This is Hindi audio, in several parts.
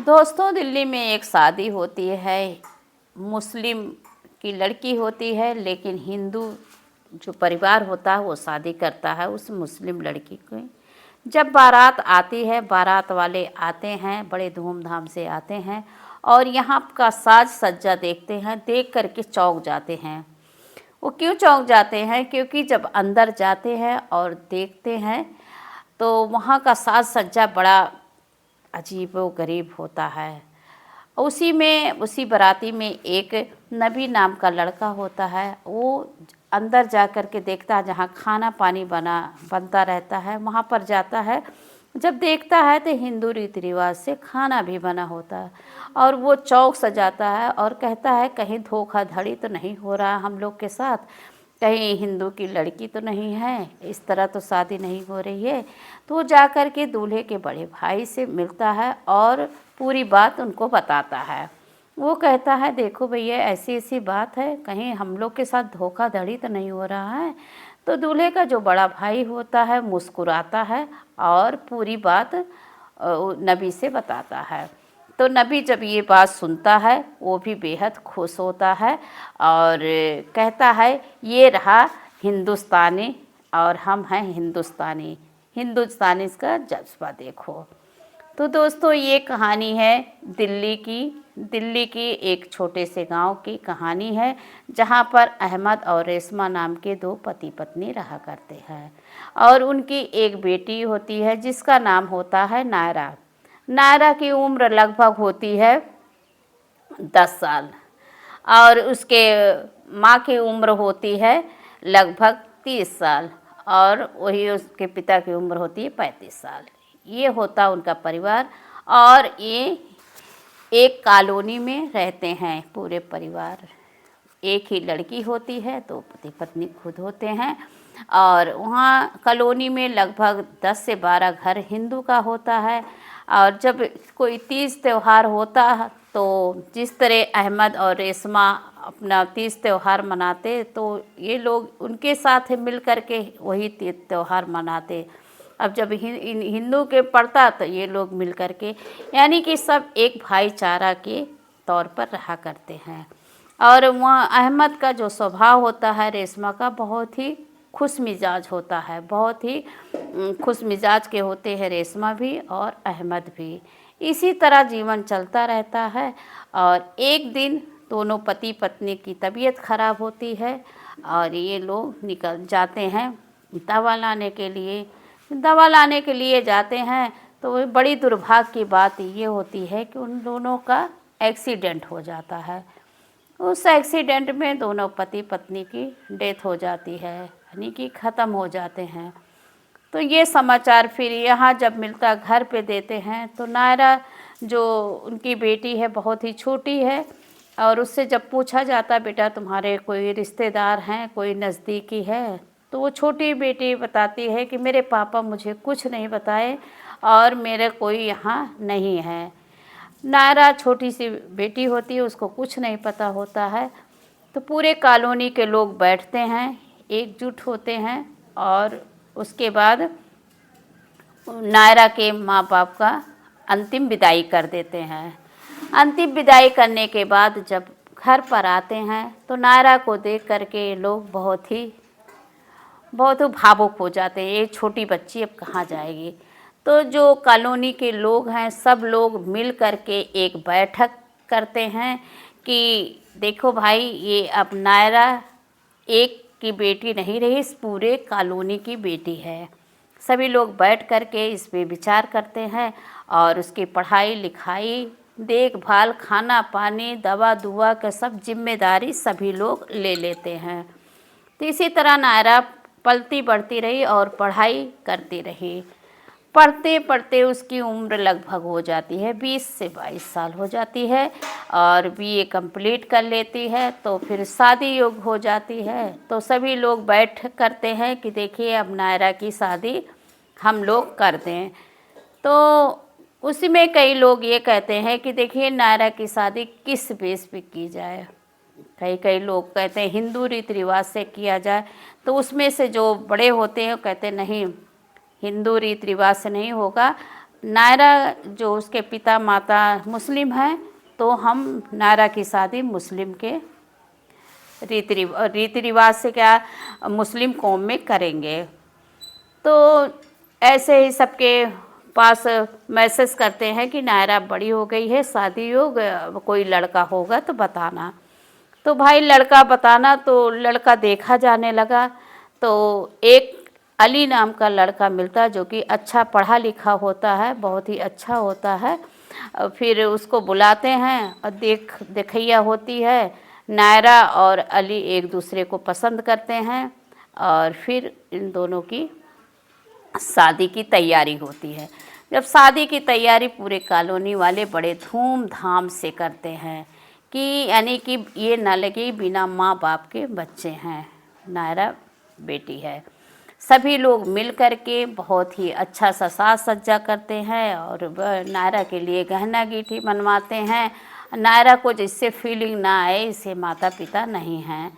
दोस्तों, दिल्ली में एक शादी होती है। मुस्लिम की लड़की होती है, लेकिन हिंदू जो परिवार होता है वो शादी करता है उस मुस्लिम लड़की को। जब बारात आती है, बारात वाले आते हैं, बड़े धूमधाम से आते हैं और यहाँ का साज सज्जा देखते हैं, देख करके चौंक जाते हैं। वो क्यों चौंक जाते हैं? क्योंकि जब अंदर जाते हैं और देखते हैं तो वहाँ का साज सज्जा बड़ा अजीबो-गरीब होता है। उसी बाराती में एक नबी नाम का लड़का होता है। वो अंदर जा कर के देखता है, जहाँ खाना पानी बनता रहता है, वहाँ पर जाता है। जब देखता है तो हिंदू रीति रिवाज से खाना भी बना होता है और वो चौक सजाता है और कहता है कहीं धोखाधड़ी तो नहीं हो रहा हम लोग के साथ, कहीं हिंदू की लड़की तो नहीं है, इस तरह तो शादी नहीं हो रही है। तो वो जा कर के दूल्हे के बड़े भाई से मिलता है और पूरी बात उनको बताता है। वो कहता है देखो भैया, ऐसी ऐसी बात है, कहीं हम लोग के साथ धोखाधड़ी तो नहीं हो रहा है। तो दूल्हे का जो बड़ा भाई होता है मुस्कुराता है और पूरी बात नबी से बताता है। तो नबी जब ये बात सुनता है वो भी बेहद खुश होता है और कहता है ये रहा हिंदुस्तानी और हम हैं हिंदुस्तानी, हिंदुस्तानी का जज्बा देखो। तो दोस्तों, ये कहानी है दिल्ली की एक छोटे से गांव की कहानी है, जहां पर अहमद और रेशमा नाम के दो पति पत्नी रहा करते हैं और उनकी एक बेटी होती है जिसका नाम होता है नायरा। नायरा की उम्र लगभग होती है 10 साल और उसके माँ की उम्र होती है लगभग 30 साल और वही उसके पिता की उम्र होती है 35 साल। ये होता उनका परिवार और ये एक कॉलोनी में रहते हैं पूरे परिवार। एक ही लड़की होती है, दो पति पत्नी खुद होते हैं और वहाँ कॉलोनी में लगभग 10 से 12 घर हिंदू का होता है। और जब कोई तीज त्यौहार होता है तो जिस तरह अहमद और रेशमा अपना तीज त्यौहार मनाते, तो ये लोग उनके साथ मिल कर के वही तीज त्यौहार मनाते। अब जब हिंदू के पड़ता तो ये लोग मिल कर के, यानी कि सब एक भाईचारा के तौर पर रहा करते हैं। और वहाँ अहमद का जो स्वभाव होता है रेशमा का बहुत ही खुश मिजाज होता है, बहुत ही खुश मिजाज के होते हैं रेशमा भी और अहमद भी। इसी तरह जीवन चलता रहता है और एक दिन दोनों पति पत्नी की तबीयत खराब होती है और ये लोग निकल जाते हैं दवा लाने के लिए। दवा लाने के लिए जाते हैं तो बड़ी दुर्भाग्य की बात ये होती है कि उन दोनों का एक्सीडेंट हो जाता है। उस एक्सीडेंट में दोनों पति पत्नी की डेथ हो जाती है, यानी कि ख़त्म हो जाते हैं। तो ये समाचार फिर यहाँ जब मिलता घर पे देते हैं तो नायरा जो उनकी बेटी है बहुत ही छोटी है और उससे जब पूछा जाता बेटा तुम्हारे कोई रिश्तेदार हैं, कोई नज़दीकी है, तो वो छोटी बेटी बताती है कि मेरे पापा मुझे कुछ नहीं बताए और मेरे कोई यहाँ नहीं है। नायरा छोटी सी बेटी होती है, उसको कुछ नहीं पता होता है। तो पूरे कॉलोनी के लोग बैठते हैं, एकजुट होते हैं और उसके बाद नायरा के माँ बाप का अंतिम विदाई कर देते हैं। अंतिम विदाई करने के बाद जब घर पर आते हैं तो नायरा को देख करके लोग बहुत ही भावुक हो जाते हैं। ये छोटी बच्ची अब कहाँ जाएगी? तो जो कॉलोनी के लोग हैं सब लोग मिल करके एक बैठक करते हैं कि देखो भाई, ये अब नायरा एक की बेटी नहीं रही, इस पूरे कॉलोनी की बेटी है। सभी लोग बैठ करके इस पे विचार करते हैं और उसकी पढ़ाई लिखाई, देखभाल, खाना पानी, दवा दुआ का सब जिम्मेदारी सभी लोग ले लेते हैं। तो इसी तरह नायरा पलती बढ़ती रही और पढ़ाई करती रही। पढ़ते पढ़ते उसकी उम्र लगभग हो जाती है 20 से 22 साल हो जाती है और बीए कंप्लीट कर लेती है। तो फिर शादी योग्य हो जाती है। तो सभी लोग बैठ करते हैं कि देखिए अब नायरा की शादी हम लोग कर दें। तो उसी में कई लोग ये कहते हैं कि देखिए नायरा की शादी किस बेस पे की जाए। कई लोग कहते हैं हिंदू रीति रिवाज से किया जाए। तो उसमें से जो बड़े होते हैं वो कहते नहीं, हिंदू रीति रिवाज से नहीं होगा, नायरा जो उसके पिता माता मुस्लिम हैं, तो हम नायरा की शादी मुस्लिम के रीति रिवाज से क्या मुस्लिम कौम में करेंगे। तो ऐसे ही सबके पास मैसेज करते हैं कि नायरा बड़ी हो गई है, शादी हो गया, कोई लड़का होगा तो बताना। तो भाई लड़का बताना, तो लड़का देखा जाने लगा। तो एक अली नाम का लड़का मिलता जो कि अच्छा पढ़ा लिखा होता है, बहुत ही अच्छा होता है। फिर उसको बुलाते हैं और देखैया होती है। नायरा और अली एक दूसरे को पसंद करते हैं और फिर इन दोनों की शादी की तैयारी होती है। जब शादी की तैयारी पूरे कॉलोनी वाले बड़े धूमधाम से करते हैं कि यानी कि ये न लगे बिना माँ बाप के बच्चे हैं, नायरा बेटी है। सभी लोग मिल कर के बहुत ही अच्छा सा साज सज्जा करते हैं और नायरा के लिए गहना गीठी बनवाते हैं। नायरा को जिससे फीलिंग ना आए इसे माता पिता नहीं हैं।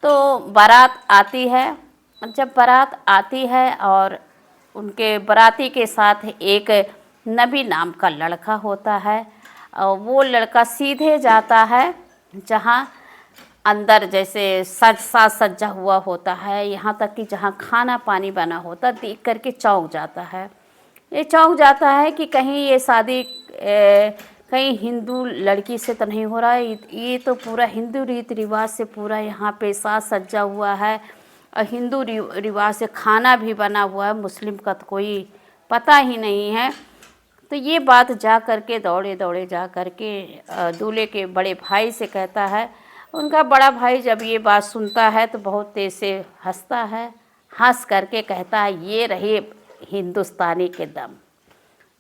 तो बारात आती है। जब बारात आती है और उनके बाराती के साथ एक नबी नाम का लड़का होता है, और वो लड़का सीधे जाता है जहाँ अंदर जैसे साज सज्जा हुआ होता है, यहाँ तक कि जहाँ खाना पानी बना होता, देख करके चौंक जाता है। ये चौंक जाता है कि कहीं ये शादी कहीं हिंदू लड़की से तो नहीं हो रहा है। ये तो पूरा हिंदू रीति रिवाज से पूरा यहाँ पे साज सज्जा हुआ है और हिंदू रिवाज से खाना भी बना हुआ है, मुस्लिम का तो कोई पता ही नहीं है। तो ये बात जा कर के दौड़े दौड़े जा कर के दूल्हे के बड़े भाई से कहता है। उनका बड़ा भाई जब ये बात सुनता है तो बहुत तेज से हंसता है, हंस करके कहता है ये रहे हिंदुस्तानी के दम।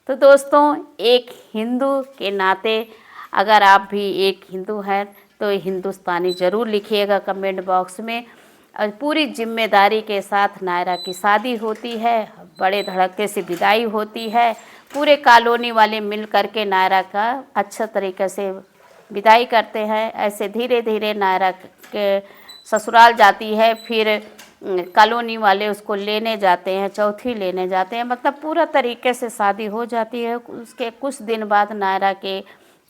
तो दोस्तों, एक हिंदू के नाते अगर आप भी एक हिंदू हैं तो हिंदुस्तानी ज़रूर लिखिएगा कमेंट बॉक्स में। और पूरी जिम्मेदारी के साथ नायरा की शादी होती है, बड़े धड़के से विदाई होती है। पूरे कॉलोनी वाले मिल कर के नायरा का अच्छा तरीके से विदाई करते हैं। ऐसे धीरे धीरे नायरा के ससुराल जाती है। फिर कॉलोनी वाले उसको लेने जाते हैं, चौथी लेने जाते हैं, मतलब पूरा तरीके से शादी हो जाती है। उसके कुछ दिन बाद नायरा के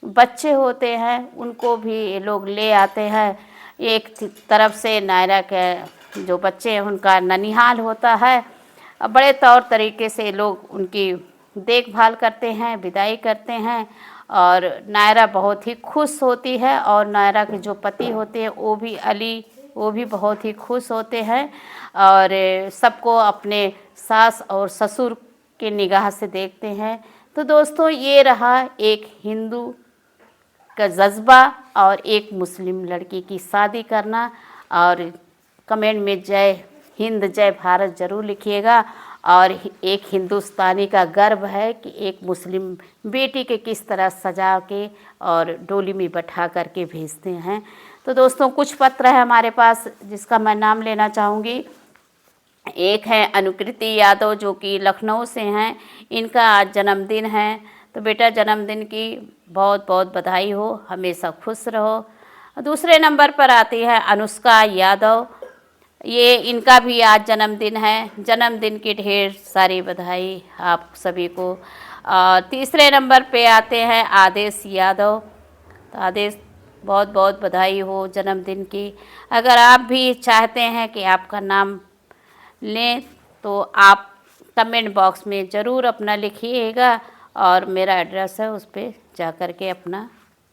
बच्चे होते हैं, उनको भी ये लोग ले आते हैं। एक तरफ से नायरा के जो बच्चे हैं उनका ननिहाल होता है। बड़े तौर तरीके से लोग उनकी देखभाल करते हैं, विदाई करते हैं और नायरा बहुत ही खुश होती है। और नायरा के जो पति होते हैं वो भी अली, वो भी बहुत ही खुश होते हैं और सबको अपने सास और ससुर के निगाह से देखते हैं। तो दोस्तों, ये रहा एक हिंदू का जज्बा और एक मुस्लिम लड़की की शादी करना। और कमेंट में जय हिंद जय भारत ज़रूर लिखिएगा। और एक हिंदुस्तानी का गर्व है कि एक मुस्लिम बेटी के किस तरह सजा के और डोली में बैठा करके भेजते हैं। तो दोस्तों, कुछ पत्र है हमारे पास जिसका मैं नाम लेना चाहूँगी। एक है अनुकृति यादव जो कि लखनऊ से हैं। इनका आज जन्मदिन है। तो बेटा, जन्मदिन की बहुत बहुत बधाई हो, हमेशा खुश रहो। दूसरे नंबर पर आती है अनुष्का यादव। ये इनका भी आज जन्मदिन है। जन्मदिन की ढेर सारी बधाई आप सभी को। तीसरे नंबर पे आते हैं आदेश यादव। तो आदेश, बहुत बहुत बधाई हो जन्मदिन की। अगर आप भी चाहते हैं कि आपका नाम लें तो आप कमेंट बॉक्स में ज़रूर अपना लिखिएगा और मेरा एड्रेस है, उस पर जा कर के अपना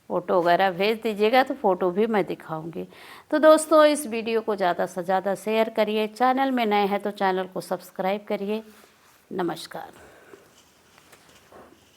फ़ोटो वगैरह भेज दीजिएगा, तो फ़ोटो भी मैं दिखाऊंगी। तो दोस्तों, इस वीडियो को ज़्यादा से ज़्यादा शेयर करिए। चैनल में नए हैं तो चैनल को सब्सक्राइब करिए। नमस्कार।